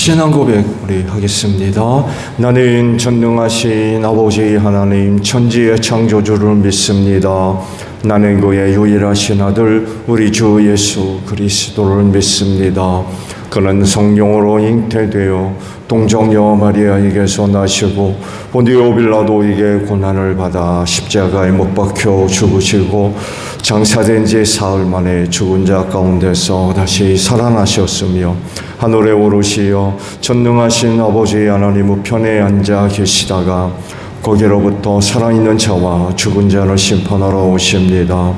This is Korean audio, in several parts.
신앙 고백 우리 하겠습니다. 나는 전능하신 아버지 하나님 천지의 창조주를 믿습니다. 나는 그의 유일하신 아들 우리 주 예수 그리스도를 믿습니다. 그는 성령으로 잉태되어 동정녀 마리아에게서 나시고 본디오 빌라도에게 고난을 받아 십자가에 못 박혀 죽으시고 장사된 지 사흘 만에 죽은 자 가운데서 다시 살아나셨으며 하늘에 오르시어 전능하신 아버지 하나님 우편에 앉아 계시다가 거기로부터 살아있는 자와 죽은 자를 심판하러 오십니다.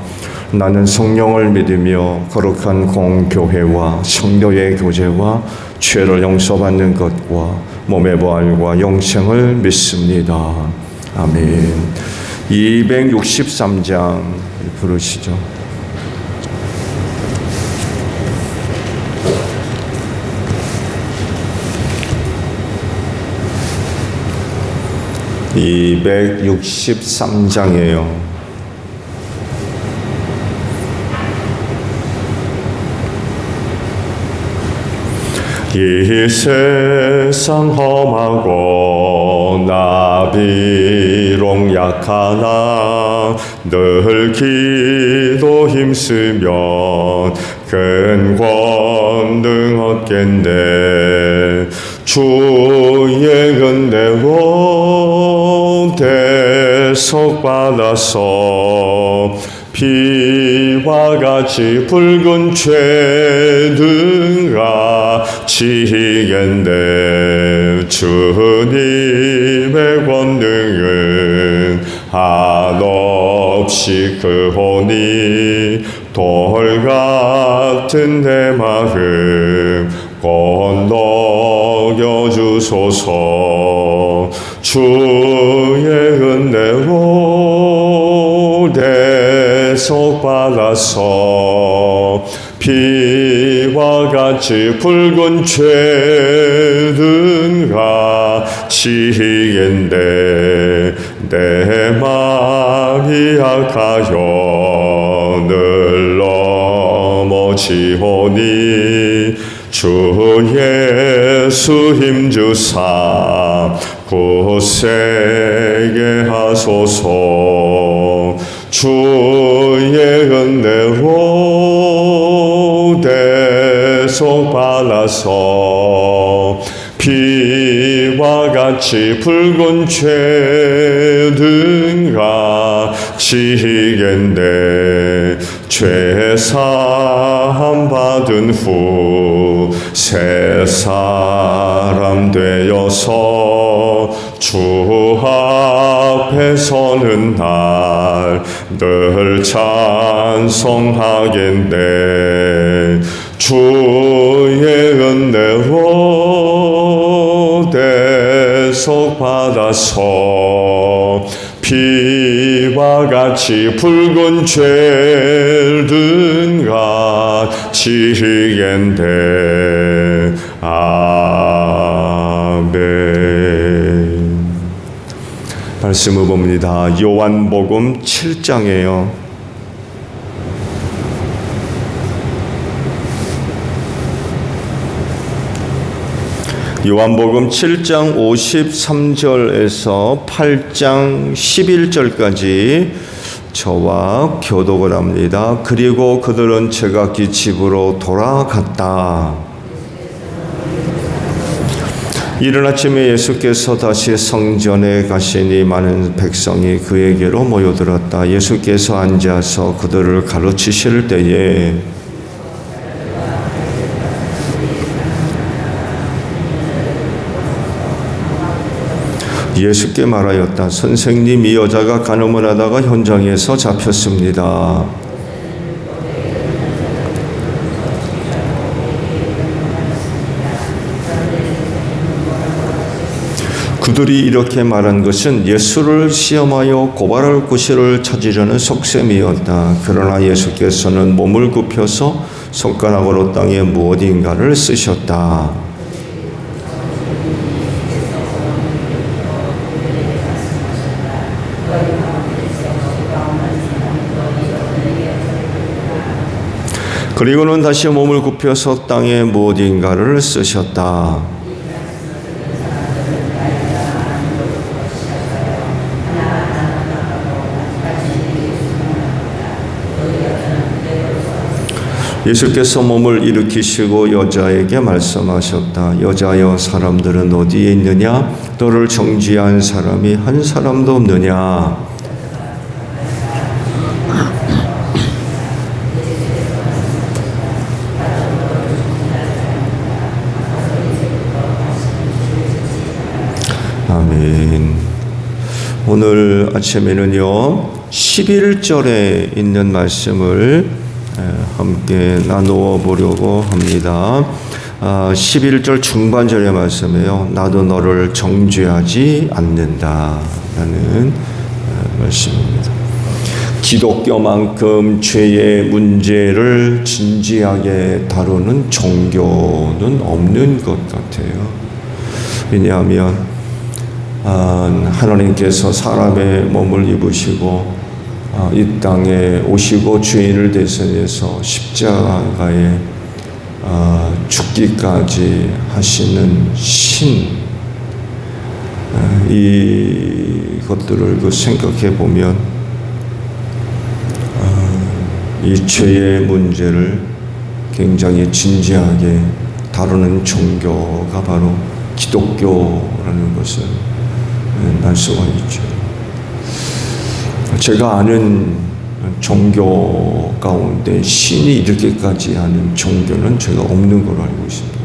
나는 성령을 믿으며 거룩한 공교회와 성도의 교제와 죄를 용서받는 것과 몸의 부활과 영생을 믿습니다. 아멘. 263장 부르시죠. (263장이에요) 이 세상 험하고 나 비록 약하나 늘 기도 힘쓰면 큰 권능 얻겠네. 주의 은혜로 대속받아서 피와 같이 붉은 죄등아 지겠네. 주님의 권능은 한없이 크오니 돌 같은 내 마음 건너겨 주소서. 주의 은혜로 대속받아서 피와 같이 붉은 죄등아 지겠네. 내 마음이 약하여 늘 넘어지오니 주 예수 힘주사 굳세게 하소서. 주의 은혜로 대속받아서 피와 같이 붉은 죄등아 지겠네. 죄사함 받은 후 새 사람 되어서 주 앞에 서는 날 늘 찬송하겠네. 주의 은혜로 대속받아서 피와 같이 붉은 죄등아 지겠네. 아멘. 말씀을 봅니다. 요한복음 7장이에요. 요한복음 7장 53절에서 8장 11절까지 저와 교독을 합니다. 그리고 그들은 제각기 집으로 돌아갔다. 이른 아침에 예수께서 다시 성전에 가시니 많은 백성이 그에게로 모여들었다. 예수께서 앉아서 그들을 가르치실 때에 예수께 말하였다. 선생님, 이 여자가 간음을 하다가 현장에서 잡혔습니다. 그들이 이렇게 말한 것은 예수를 시험하여 고발할 구실을 찾으려는 속셈이었다. 그러나 예수께서는 몸을 굽혀서 손가락으로 땅에 무엇인가를 쓰셨다. 그리고는 다시 몸을 굽혀서 땅에 무엇인가를 쓰셨다. 예수께서 몸을 일으키시고 여자에게 말씀하셨다. 여자여, 사람들은 어디에 있느냐? 너를 정죄한 사람이 한 사람도 없느냐? 아멘. 오늘 아침에는요 11절에 있는 말씀을 함께 나누어 보려고 합니다. 11절 중반절의 말씀이에요. 나도 너를 정죄하지 않는다라는 말씀입니다. 기독교만큼 죄의 문제를 진지하게 다루는 종교는 없는 것 같아요. 왜냐하면 하나님께서 사람의 몸을 입으시고 이 땅에 오시고 죄인을 대신해서 십자가에 죽기까지 하시는 신, 이것들을 생각해 보면 이 죄의 문제를 굉장히 진지하게 다루는 종교가 바로 기독교라는 것을 알 수가 있죠. 제가 아는 종교 가운데 신이 이렇게까지 하는 종교는 제가 없는 걸로 알고 있습니다.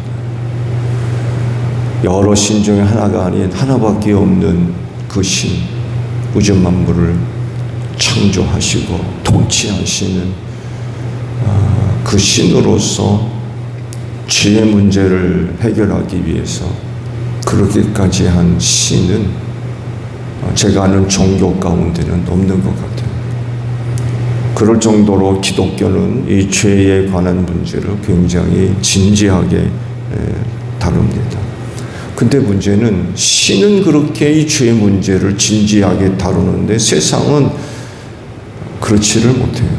여러 신 중에 하나가 아닌 하나밖에 없는 그 신, 우주 만물을 창조하시고 통치하시는 그 신으로서 죄의 문제를 해결하기 위해서 그렇게까지 한 신은 제가 아는 종교 가운데는 없는 것 같아요. 그럴 정도로 기독교는 이 죄에 관한 문제를 굉장히 진지하게 다룹니다. 근데 문제는 신은 그렇게 이 죄의 문제를 진지하게 다루는데 세상은 그렇지를 못해요.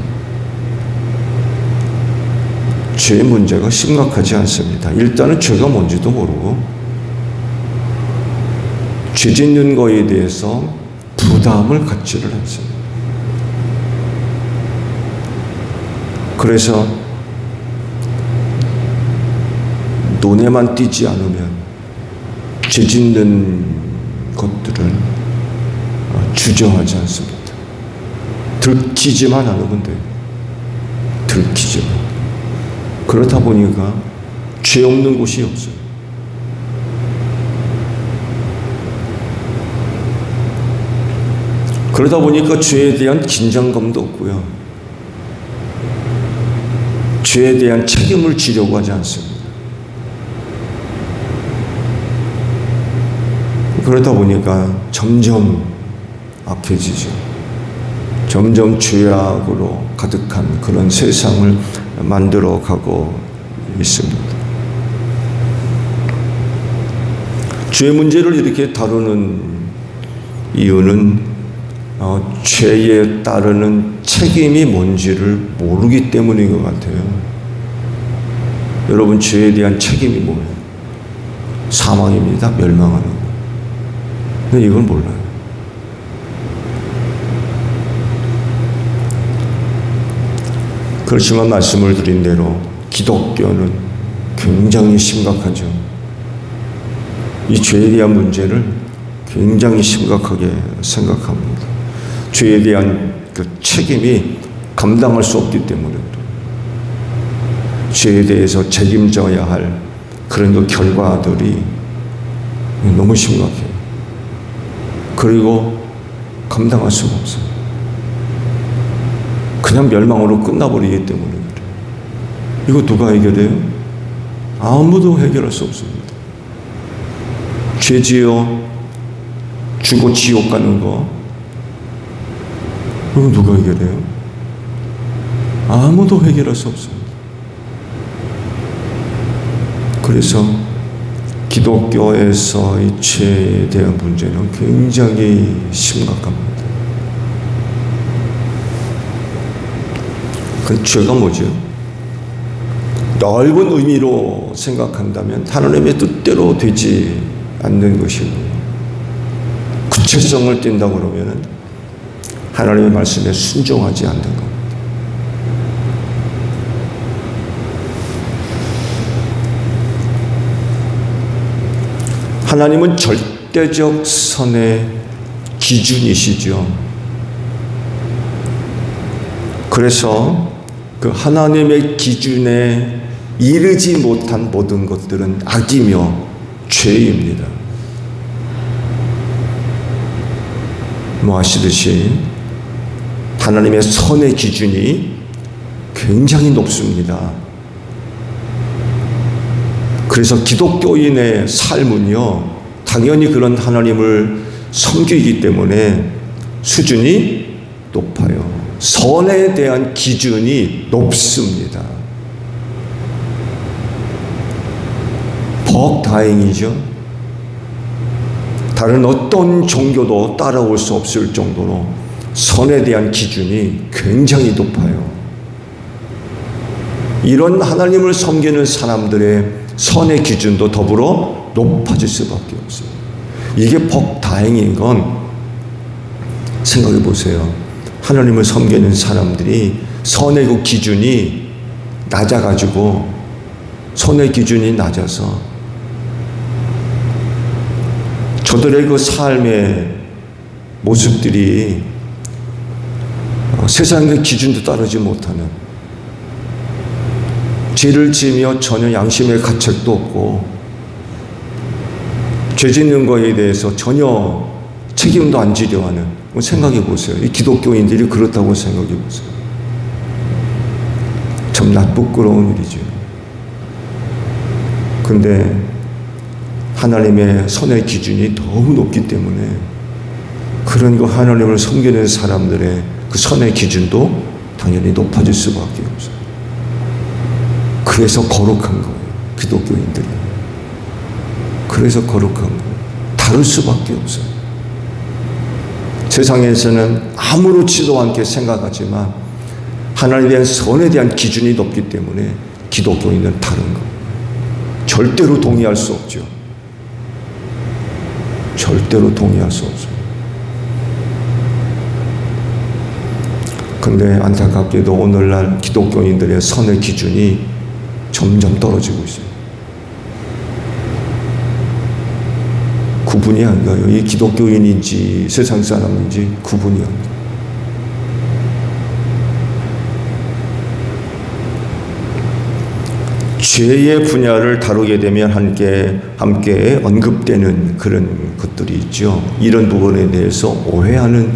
죄의 문제가 심각하지 않습니다. 일단은 죄가 뭔지도 모르고 죄 짓는 거에 대해서 부담을 갖지를 않습니다. 그래서 눈에만 띄지 않으면 죄 짓는 것들은 주저하지 않습니다. 들키지만 않으면 돼요. 들키지만. 그렇다 보니까 죄 없는 곳이 없어요. 그러다 보니까 죄에 대한 긴장감도 없고요. 죄에 대한 책임을 지려고 하지 않습니다. 그러다 보니까 점점 악해지죠. 점점 죄악으로 가득한 그런 세상을 만들어가고 있습니다. 죄 문제를 이렇게 다루는 이유는 죄에 따르는 책임이 뭔지를 모르기 때문인 것 같아요. 여러분, 죄에 대한 책임이 뭐예요? 사망입니다. 멸망하는 거. 근데 이걸 몰라요. 그렇지만 말씀을 드린 대로 기독교는 굉장히 심각하죠. 이 죄에 대한 문제를 굉장히 심각하게 생각합니다. 죄에 대한 그 책임이 감당할 수 없기 때문에 죄에 대해서 책임져야 할 그런 그 결과들이 너무 심각해요. 그리고 감당할 수가 없어요. 그냥 멸망으로 끝나버리기 때문에 그래요. 이거 누가 해결해요? 아무도 해결할 수 없습니다. 죄지어 죽고 지옥 가는 거, 이거 누가 해결해요? 아무도 해결할 수 없습니다. 그래서 기독교에서 이 죄에 대한 문제는 굉장히 심각합니다. 그 죄가 뭐죠? 넓은 의미로 생각한다면 하나님의 뜻대로 되지 않는 것이고, 구체성을 띈다 그러면은 하나님의 말씀에 순종하지 않는 겁니다. 하나님은 절대적 선의 기준이시죠. 그래서 그 하나님의 기준에 이르지 못한 모든 것들은 악이며 죄입니다. 아시듯이 하나님의 선의 기준이 굉장히 높습니다. 그래서 기독교인의 삶은요, 당연히 그런 하나님을 섬기기 때문에 수준이 높아요. 선에 대한 기준이 높습니다. 다행이죠. 다른 어떤 종교도 따라올 수 없을 정도로 선에 대한 기준이 굉장히 높아요. 이런 하나님을 섬기는 사람들의 선의 기준도 더불어 높아질 수밖에 없어요. 이게 다행인 건 생각해 보세요. 하나님을 섬기는 사람들이 선의 그 기준이 낮아가지고, 선의 기준이 낮아서 저들의 그 삶의 모습들이 세상의 기준도 따르지 못하는, 죄를 지으며 전혀 양심의 가책도 없고 죄 짓는 것에 대해서 전혀 책임도 안 지려 하는, 생각해 보세요. 이 기독교인들이 그렇다고 생각해 보세요. 참 부끄러운 일이죠. 근데 하나님의 선의 기준이 너무 높기 때문에 그런 그 하나님을 섬기는 사람들의 그 선의 기준도 당연히 높아질 수밖에 없어요. 그래서 거룩한 거예요, 기독교인들이. 그래서 거룩한 거예요. 다를 수밖에 없어요. 세상에서는 아무렇지도 않게 생각하지만 하나님에 대한 선에 대한 기준이 높기 때문에 기독교인은 다른 거예요. 절대로 동의할 수 없죠. 절대로 동의할 수 없어요. 그런데 안타깝게도 오늘날 기독교인들의 선의 기준이 점점 떨어지고 있어요. 구분이 안 가요. 이 기독교인인지 세상 사람인지 구분이 안 가요. 죄의 분야를 다루게 되면 함께 언급되는 그런 것들이 있죠. 이런 부분에 대해서 오해하는,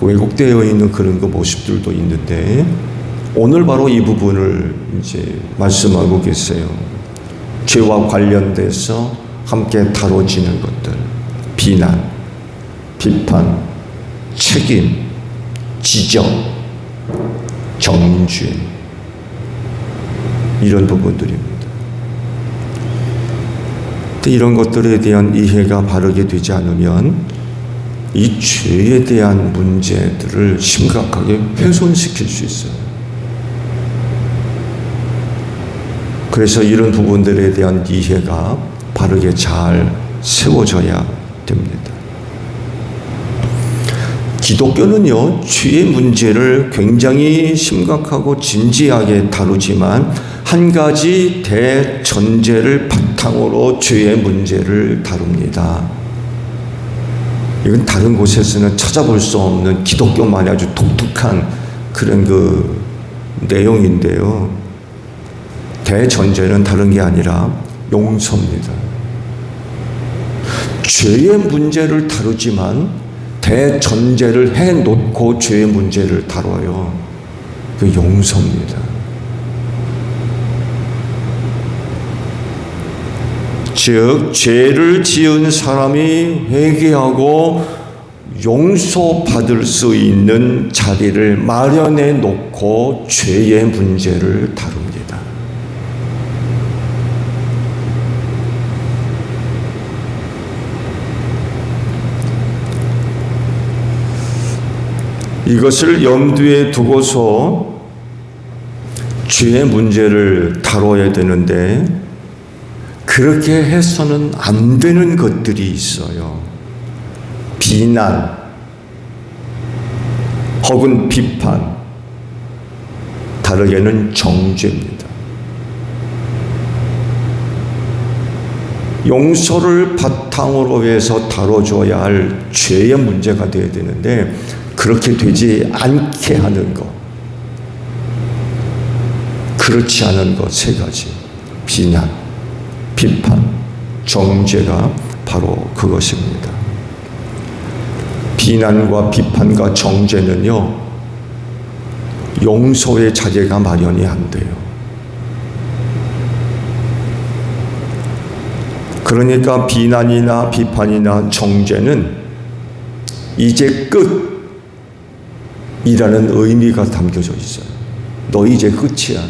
왜곡되어 있는 그런 그 모습들도 있는데, 오늘 바로 이 부분을 이제 말씀하고 계세요. 죄와 관련돼서 함께 다뤄지는 것들, 비난, 비판, 책임, 지적, 정죄, 이런 부분들입니다. 이런 것들에 대한 이해가 바르게 되지 않으면 이 죄에 대한 문제들을 심각하게 훼손시킬 수 있어요. 그래서 이런 부분들에 대한 이해가 바르게 잘 세워져야 됩니다. 기독교는요, 죄의 문제를 굉장히 심각하고 진지하게 다루지만 한 가지 대전제를 바탕으로 죄의 문제를 다룹니다. 이건 다른 곳에서는 찾아볼 수 없는 기독교만의 아주 독특한 그런 그 내용인데요. 대전제는 다른 게 아니라 용서입니다. 죄의 문제를 다루지만 대전제를 해놓고 죄의 문제를 다뤄요. 그 용서입니다. 즉 죄를 지은 사람이 회개하고 용서받을 수 있는 자리를 마련해 놓고 죄의 문제를 다룹니다. 이것을 염두에 두고서 죄의 문제를 다뤄야 되는데, 그렇게 해서는 안 되는 것들이 있어요. 비난, 혹은 비판, 다르게는 정죄입니다. 용서를 바탕으로 해서 다뤄줘야 할 죄의 문제가 되어야 되는데 그렇게 되지 않게 하는 것, 그렇지 않은 것 세 가지, 비난, 비판, 정죄가 바로 그것입니다. 비난과 비판과 정죄는요, 용서의 자리가 마련이 안 돼요. 그러니까 비난이나 비판이나 정죄는 이제 끝이라는 의미가 담겨져 있어요. 너 이제 끝이야.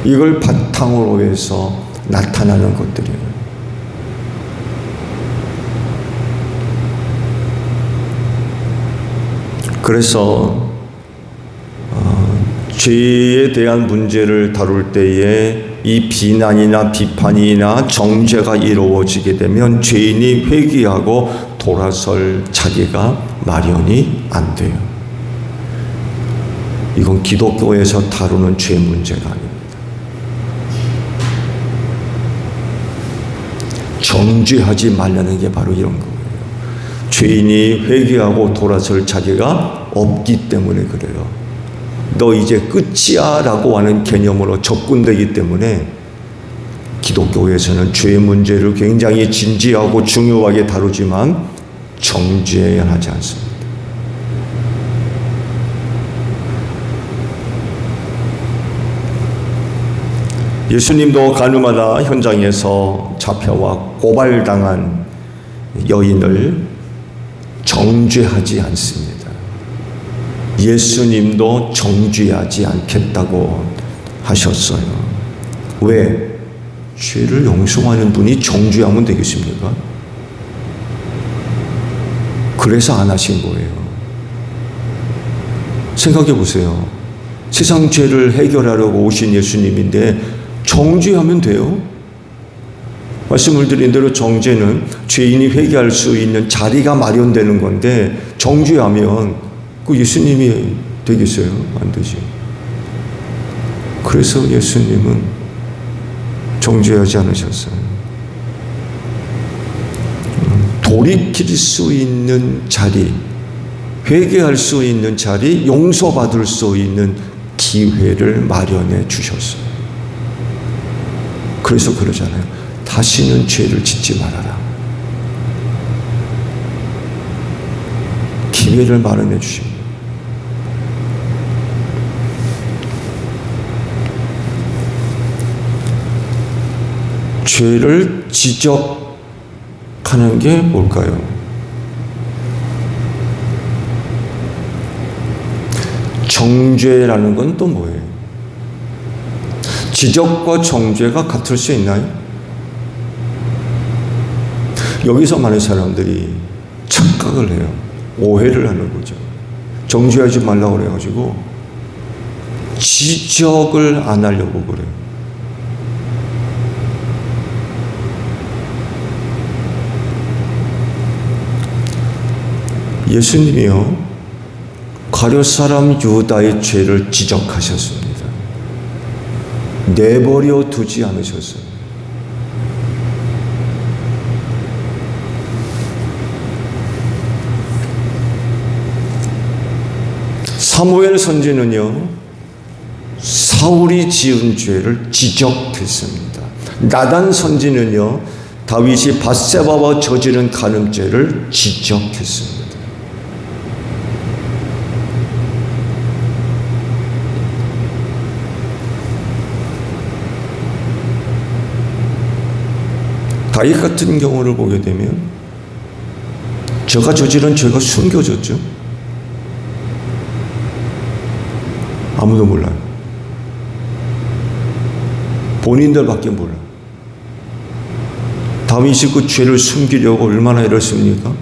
이걸 바탕으로 해서 나타나는 것들이에요. 그래서 죄에 대한 문제를 다룰 때에 이 비난이나 비판이나 정죄가 이루어지게 되면 죄인이 회개하고 돌아설 자리가 마련이 안 돼요. 이건 기독교에서 다루는 죄 문제가 아닙니다. 정죄하지 말라는 게 바로 이런 거예요. 죄인이 회개하고 돌아설 자리가 없기 때문에 그래요. 너 이제 끝이야 라고 하는 개념으로 접근되기 때문에 기독교에서는 죄 문제를 굉장히 진지하고 중요하게 다루지만 정죄해야 하지 않습니다. 예수님도 가늠하다 현장에서 잡혀와 고발당한 여인을 정죄하지 않습니다. 예수님도 정죄하지 않겠다고 하셨어요. 왜? 죄를 용서하는 분이 정죄하면 되겠습니까? 그래서 안 하신 거예요. 생각해 보세요. 세상 죄를 해결하려고 오신 예수님인데 정죄하면 돼요? 말씀을 드린 대로 정죄는 죄인이 회개할 수 있는 자리가 마련되는 건데 정죄하면 그 예수님이 되겠어요? 안 되죠. 그래서 예수님은 정죄하지 않으셨어요. 돌이킬 수 있는 자리, 회개할 수 있는 자리, 용서받을 수 있는 기회를 마련해 주셨어요. 그래서 그러잖아요. 다시는 죄를 짓지 말아라. 기회를 마련해 주십니다. 죄를 지적하는 게 뭘까요? 정죄라는 건 또 뭐예요? 지적과 정죄가 같을 수 있나요? 여기서 많은 사람들이 착각을 해요. 오해를 하는 거죠. 정죄하지 말라고 그래가지고 지적을 안 하려고 그래요. 예수님이요, 가룟 사람 유다의 죄를 지적하셨습니다. 내버려 두지 않으셨어요. 사무엘 선지는요, 사울이 지은 죄를 지적했습니다. 나단 선지는요, 다윗이 밧세바와 저지른 간음죄를 지적했습니다. 다윗 같은 경우를 보게 되면 저가 저지른 죄가 숨겨졌죠. 아무도 몰라요. 본인들밖에 몰라요. 다윗이 그 죄를 숨기려고 얼마나 애썼습니까?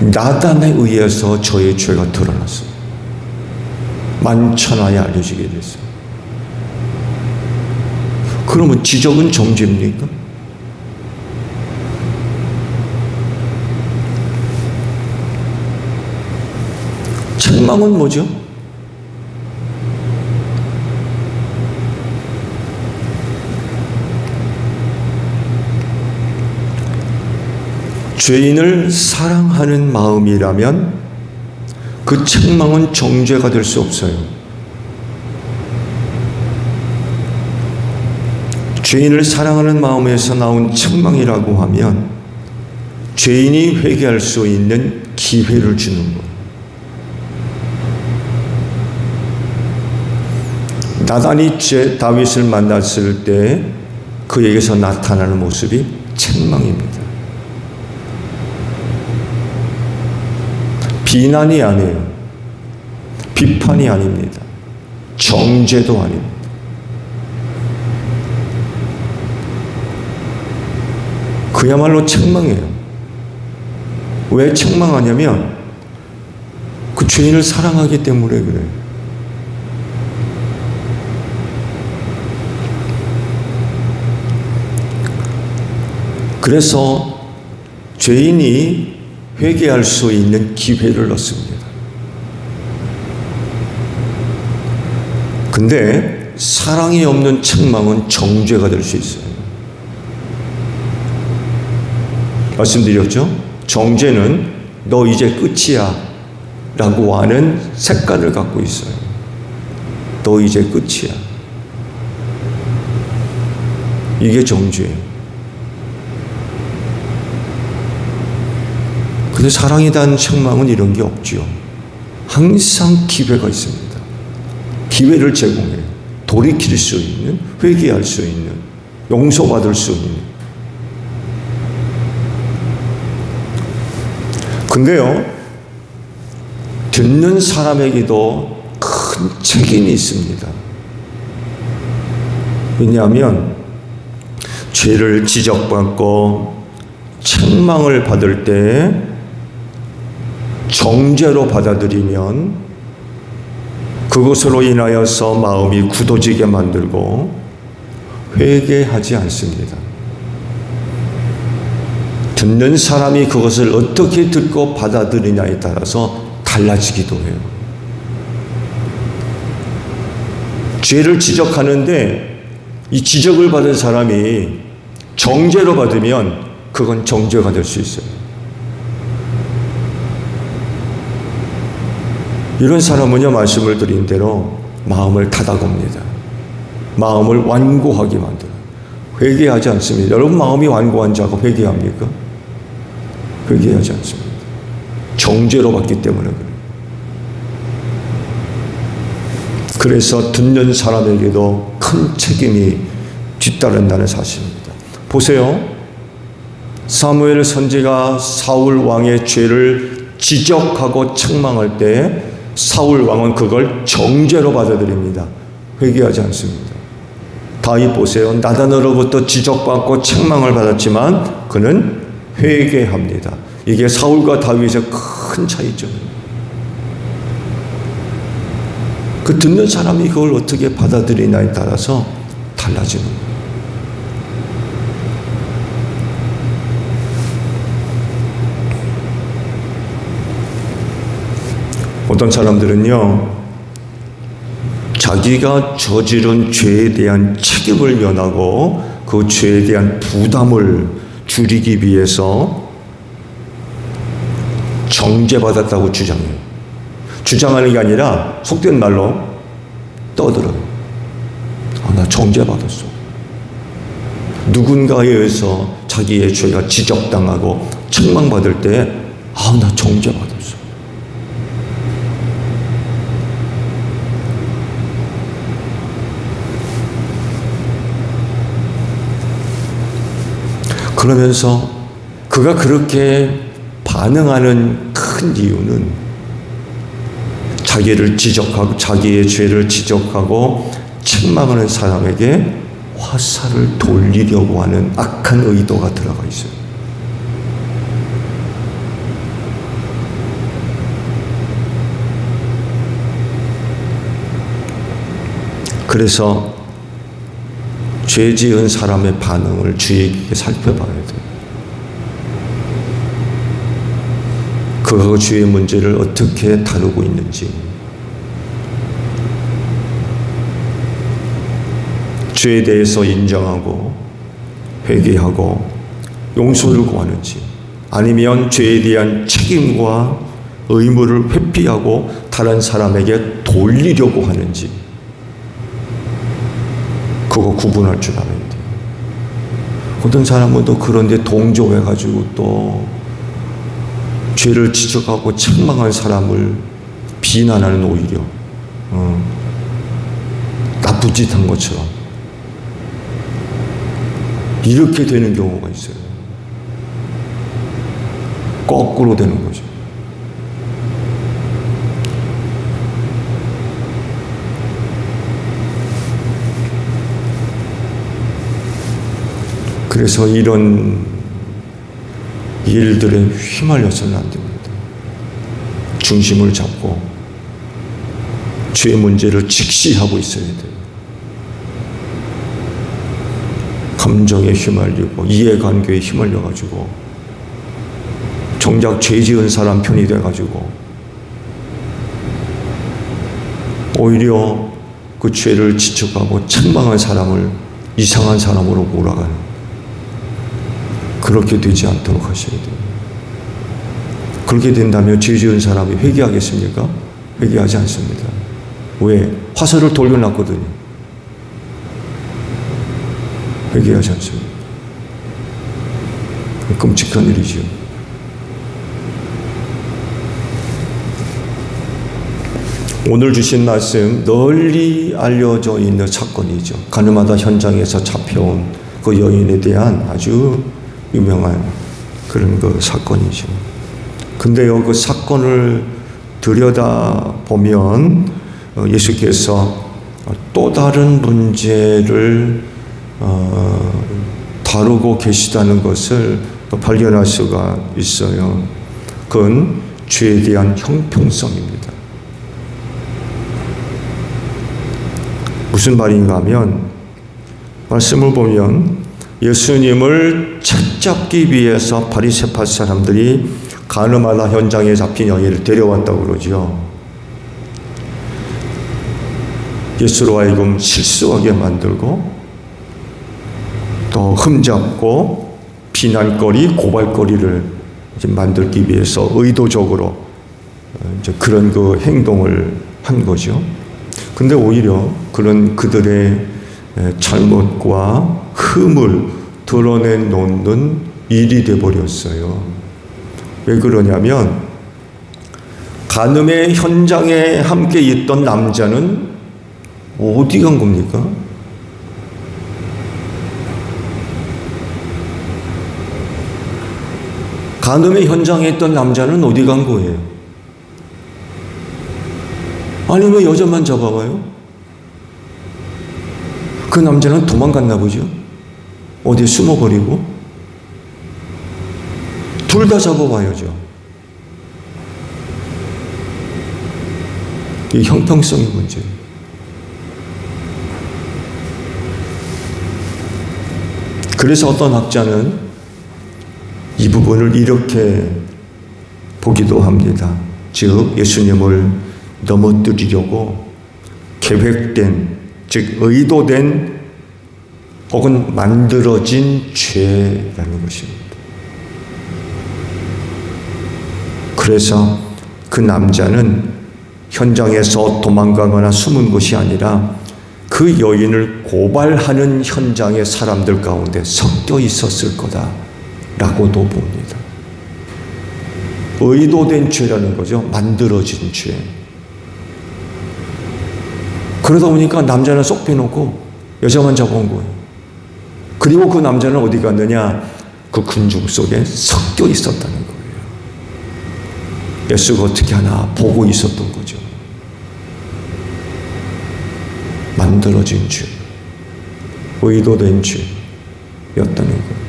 나단에 의해서 저의 죄가 드러났어요. 만천하에 알려지게 됐어요. 그러면 지적은 정죄입니까? 책망은 뭐죠? 죄인을 사랑하는 마음이라면 그 책망은 정죄가 될 수 없어요. 죄인을 사랑하는 마음에서 나온 책망이라고 하면 죄인이 회개할 수 있는 기회를 주는 것. 나단이 다윗을 만났을 때 그에게서 나타나는 모습이 책망입니다. 비난이 아니에요. 비판이 아닙니다. 정죄도 아닙니다. 그야말로 책망이에요. 왜 책망하냐면 그 죄인을 사랑하기 때문에 그래요. 그래서 죄인이 회개할 수 있는 기회를 얻습니다. 근데 사랑이 없는 책망은 정죄가 될 수 있어요. 말씀드렸죠? 정죄는 너 이제 끝이야 라고 하는 색깔을 갖고 있어요. 너 이제 끝이야. 이게 정죄예요. 근데 사랑에 대한 책망은 이런 게 없지요. 항상 기회가 있습니다. 기회를 제공해요. 돌이킬 수 있는, 회개할 수 있는, 용서받을 수 있는. 근데요, 듣는 사람에게도 큰 책임이 있습니다. 왜냐하면 죄를 지적받고 책망을 받을 때 정죄로 받아들이면 그것으로 인하여서 마음이 굳어지게 만들고 회개하지 않습니다. 듣는 사람이 그것을 어떻게 듣고 받아들이냐에 따라서 달라지기도 해요. 죄를 지적하는데 이 지적을 받은 사람이 정죄로 받으면 그건 정죄가 될 수 있어요. 이런 사람은요, 말씀을 드린 대로 마음을 닫아갑니다. 마음을 완고하게 만들어요. 회개하지 않습니다. 여러분, 마음이 완고한 자가 회개합니까? 회개하지 않습니다. 정죄로 받기 때문에 그래요. 그래서 듣는 사람에게도 큰 책임이 뒤따른다는 사실입니다. 보세요. 사무엘 선지가 사울 왕의 죄를 지적하고 책망할 때 사울 왕은 그걸 정죄로 받아들입니다. 회개하지 않습니다. 다윗 보세요. 나단으로부터 지적받고 책망을 받았지만 그는 회개합니다. 이게 사울과 다윗의 큰 차이점입니다. 그 듣는 사람이 그걸 어떻게 받아들이냐에 따라서 달라지는 거예요. 어떤 사람들은요, 자기가 저지른 죄에 대한 책임을 면하고 그 죄에 대한 부담을 줄이기 위해서 정죄받았다고 주장해요. 주장하는 게 아니라 속된 말로 떠들어요. 나 정죄받았어. 누군가에 의해서 자기의 죄가 지적당하고 책망받을 때 나 정죄받았어. 그러면서 그가 그렇게 반응하는 큰 이유는 자기를 지적하고 자기의 죄를 지적하고 책망하는 사람에게 화살을 돌리려고 하는 악한 의도가 들어가 있어요. 그래서 죄 지은 사람의 반응을 주의 깊게 살펴봐야 돼요. 그 그가 죄의 문제를 어떻게 다루고 있는지, 죄에 대해서 인정하고 회개하고 용서를 구하는지, 아니면 죄에 대한 책임과 의무를 회피하고 다른 사람에게 돌리려고 하는지, 그거 구분할 줄 알아야 돼요. 어떤 사람은 또 그런데 동조해가지고 또 죄를 지적하고 책망한 사람을 비난하는, 오히려 나쁜 짓 한 것처럼 이렇게 되는 경우가 있어요. 거꾸로 되는 거죠. 그래서 이런 일들에 휘말려서는 안 됩니다. 중심을 잡고 죄의 문제를 직시하고 있어야 돼요. 감정에 휘말리고 이해관계에 휘말려가지고 정작 죄 지은 사람 편이 돼가지고 오히려 그 죄를 지적하고 책망한 사람을 이상한 사람으로 몰아가는, 그렇게 되지 않도록 하셔야 돼요. 그렇게 된다면 죄 지은 사람이 회개하겠습니까? 회개하지 않습니다. 왜? 화살을 돌려놨거든요. 회개하지 않습니다. 끔찍한 일이지요. 오늘 주신 말씀, 널리 알려져 있는 사건이죠. 가늠하다 현장에서 잡혀온 그 여인에 대한 아주 유명한 그런 그 사건이죠. 근데요, 그 사건을 들여다보면 예수께서 또 다른 문제를 다루고 계시다는 것을 발견할 수가 있어요. 그건 죄에 대한 형평성입니다. 무슨 말인가 하면, 말씀을 보면 예수님을 책잡기 위해서 바리새파 사람들이 가늠하다 현장에 잡힌 여인을 데려왔다고 그러죠. 예수로 하여금 실수하게 만들고 또 흠잡고 비난거리, 고발거리를 이제 만들기 위해서 의도적으로 이제 그런 그 행동을 한 거죠. 근데 오히려 그런 그들의 잘못과 흠을 드러내 놓는 일이 되어버렸어요. 왜 그러냐면, 간음의 현장에 함께 있던 남자는 어디 간 겁니까? 간음의 현장에 있던 남자는 어디 간 거예요? 아니, 왜 여자만 잡아와요? 그 남자는 도망갔나 보죠? 어디에 숨어버리고? 둘 다 잡아와야죠. 이 형평성의 문제예요. 그래서 어떤 학자는 이 부분을 이렇게 보기도 합니다. 즉, 예수님을 넘어뜨리려고 계획된, 즉 의도된 혹은 만들어진 죄라는 것입니다. 그래서 그 남자는 현장에서 도망가거나 숨은 것이 아니라 그 여인을 고발하는 현장의 사람들 가운데 섞여 있었을 거다라고도 봅니다. 의도된 죄라는 거죠. 만들어진 죄. 그러다 보니까 남자는 쏙 빼놓고 여자만 잡아온 거예요. 그리고 그 남자는 어디 갔느냐? 그 군중 속에 섞여 있었다는 거예요. 예수가 어떻게 하나 보고 있었던 거죠. 만들어진 죄, 의도된 죄였다는 거예요.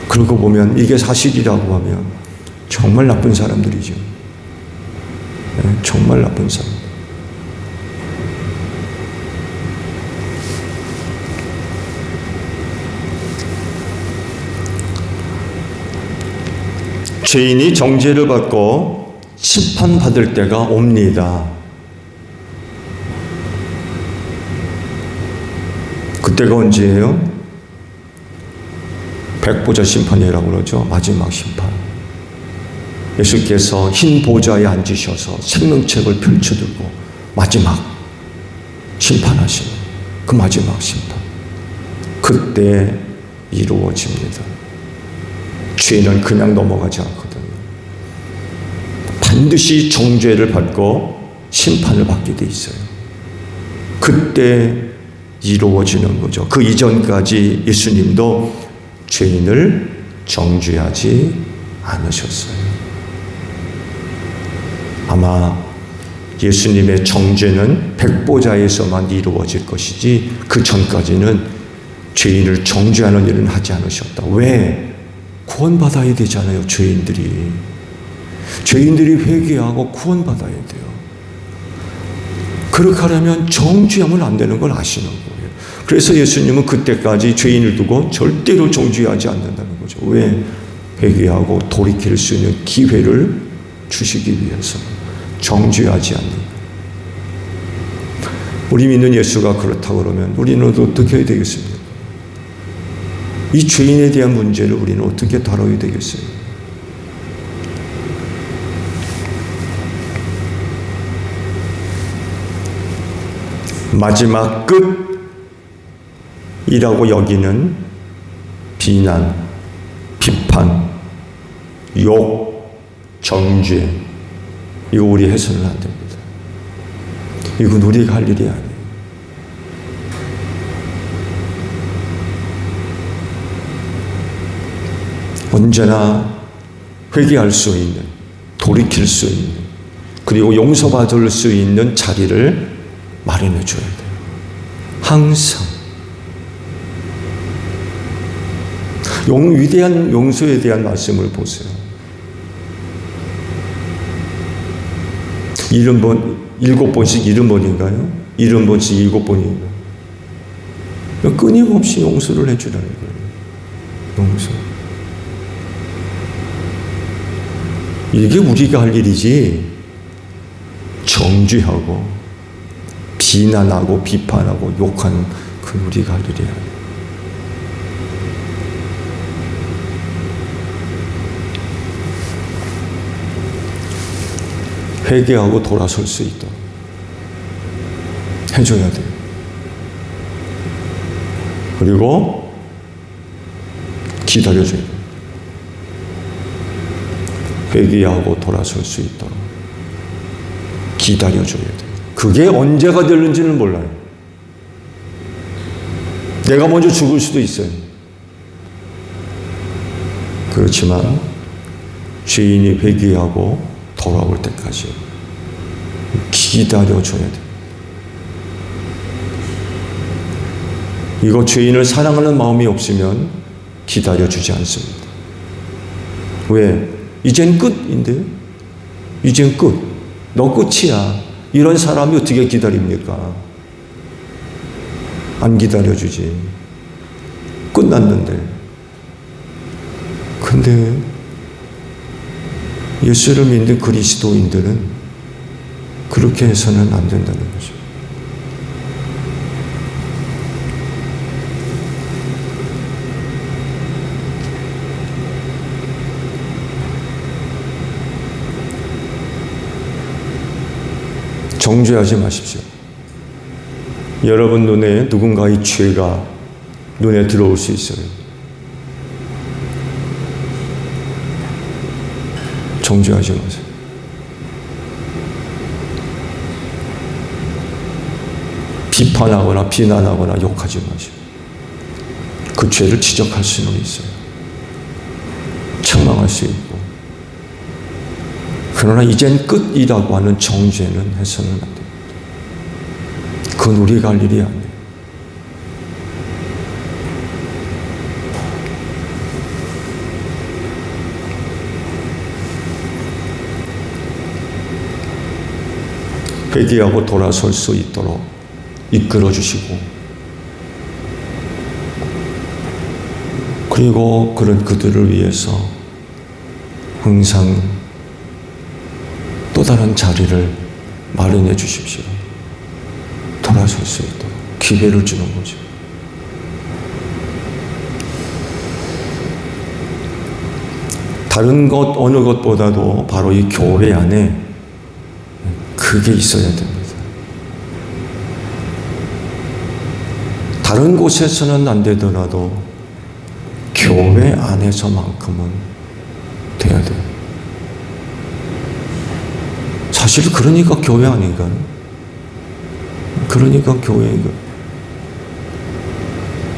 그러고 보면 이게 사실이라고 하면 정말 나쁜 사람들이죠. 네, 정말 나쁜 사람. 죄인이 정죄를 받고 심판받을 때가 옵니다. 그때가 언제예요? 백보자 심판이라고 그러죠. 마지막 심판. 예수께서 흰 보좌에 앉으셔서 생명책을 펼쳐들고 마지막 심판하시는 그 마지막 심판. 그때 이루어집니다. 죄는 그냥 넘어가지 않거든요. 반드시 정죄를 받고 심판을 받게 돼 있어요. 그때 이루어지는 거죠. 그 이전까지 예수님도 죄인을 정죄하지 않으셨어요. 아마 예수님의 정죄는 백보자에서만 이루어질 것이지 그 전까지는 죄인을 정죄하는 일은 하지 않으셨다. 왜? 구원받아야 되잖아요. 죄인들이 회개하고 구원받아야 돼요. 그렇게 하려면 정죄하면 안 되는 걸 아시는 거예요. 그래서 예수님은 그때까지 죄인을 두고 절대로 정죄하지 않는다는 거죠. 왜? 회개하고 돌이킬 수 있는 기회를 주시기 위해서 정죄하지 않는 거예요. 우리 믿는 예수가 그렇다고 그러면 우리는 어떻게 해야 되겠습니까? 이 죄인에 대한 문제를 우리는 어떻게 다뤄야 되겠어요? 마지막 끝이라고 여기는 비난, 비판, 욕, 정죄, 이거 우리 해서는 안 됩니다. 이건 우리가 할 일이 아니에요. 언제나 회개할 수 있는, 돌이킬 수 있는, 그리고 용서받을 수 있는 자리를 마련해 줘야 돼요. 항상. 위대한 용서에 대한 말씀을 보세요. 7번씩 70번인가요? 70번씩 7번인가요? 끊임없이 용서를 해주라는 거예요. 용서. 이게 우리가 할 일이지, 정죄하고 비난하고 비판하고 욕하는 그 우리가 할 일이 아니에요. 회개하고 돌아설 수 있도록 해줘야 돼요. 그리고 기다려줘야 돼요. 회개하고 돌아설 수 있도록 기다려줘야 돼요. 그게 언제가 될는지는 몰라요. 내가 먼저 죽을 수도 있어요. 그렇지만 죄인이 회개하고 돌아올 때까지 기다려줘야 돼요. 이거 죄인을 사랑하는 마음이 없으면 기다려주지 않습니다. 왜? 이젠 끝인데? 이젠 끝. 너 끝이야. 이런 사람이 어떻게 기다립니까? 안 기다려주지. 끝났는데. 근데 예수를 믿는 그리스도인들은 그렇게 해서는 안 된다는 거죠. 정죄하지 마십시오. 여러분 눈에 누군가의 죄가 눈에 들어올 수 있어요. 정죄하지 마세요. 비판하거나 비난하거나 욕하지 마시고 그 죄를 지적할 수는 있어요. 책망할 수 있고. 그러나 이젠 끝이라고 하는 정죄는 해서는 안 됩니다. 그건 우리가 할 일이 아니에요. 회개하고 돌아설 수 있도록 이끌어 주시고, 그리고 그런 그들을 위해서 항상 또 다른 자리를 마련해 주십시오. 돌아설 수 있도록 기회를 주는 거죠. 다른 것 어느 것보다도 바로 이 교회 안에 그게 있어야 됩니다. 다른 곳에서는 안 되더라도 교회 안에서만큼은 돼야 돼요. 사실 그러니까 교회 아닌가요? 그러니까 교회인가.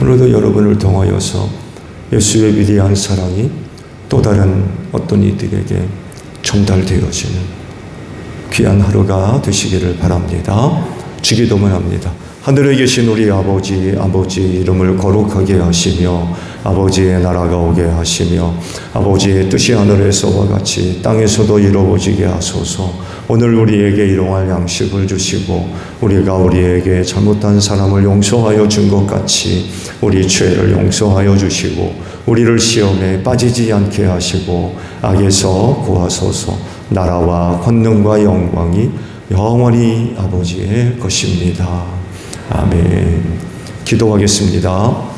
오늘도 여러분을 통하여서 예수의 위대한 사랑이 또 다른 어떤 이들에게 전달되어지는 귀한 하루가 되시기를 바랍니다. 주기도문 합니다. 하늘에 계신 우리 아버지 이름을 거룩하게 하시며 아버지의 나라가 오게 하시며 아버지의 뜻이 하늘에서와 같이 땅에서도 이루어지게 하소서. 오늘 우리에게 일용할 양식을 주시고 우리가 우리에게 잘못한 사람을 용서하여 준 것 같이 우리 죄를 용서하여 주시고 우리를 시험에 빠지지 않게 하시고 악에서 구하소서. 나라와 권능과 영광이 영원히 아버지의 것입니다. 아멘. 기도하겠습니다.